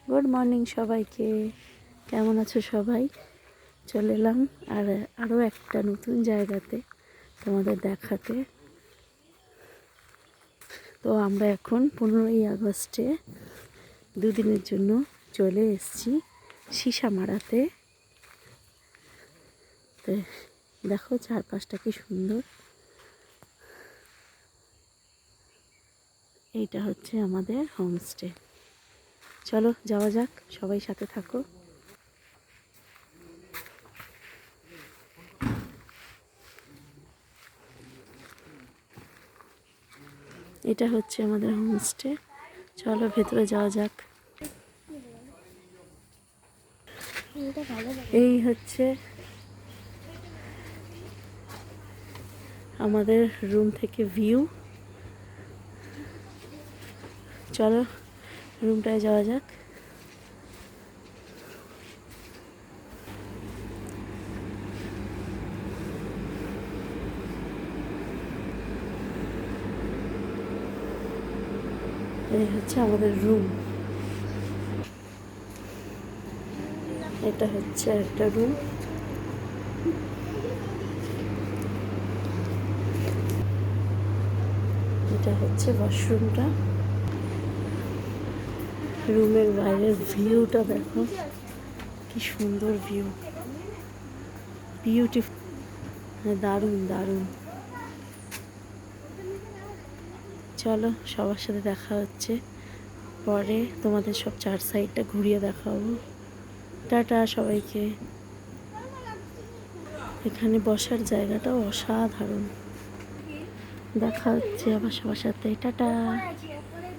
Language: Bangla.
গুড মর্নিং সবাইকে। কেমন আছো সবাই? চলে এলাম আরও একটা নতুন জায়গাতে তোমাদের দেখাতে। তো আমরা এখন 15ই আগস্টে দুদিনের জন্য চলে এসেছি সিসামারাতে। তো দেখো চারপাশটা কি সুন্দর। এইটা হচ্ছে আমাদের হোমস্টে। চলো যাওয়া যাক, সবাই সাথে থাকো। এটা হচ্ছে আমাদের হোমস্টে। চলো ভেতরে যাওয়া যাক। এই হচ্ছে আমাদের রুম থেকে ভিউ। চলো রুমটায় যাওয়া যাক। এই হচ্ছে আমাদের রুম। এটা হচ্ছে একটা রুম। এটা হচ্ছে ওয়াশরুমটা। রুমের বাইরের ভিউটা দেখো, কি সুন্দর ভিউ, বিউটিফুল, দারুণ দারুণ। চলো সবার সাথে দেখা হচ্ছে পরে, তোমাদের সব চার সাইডটা ঘুরিয়ে দেখাবো। টাটা সবাইকে। এখানে বসার জায়গাটাও অসাধারণ। দেখা হচ্ছে আবার সবার সাথে। টাটা।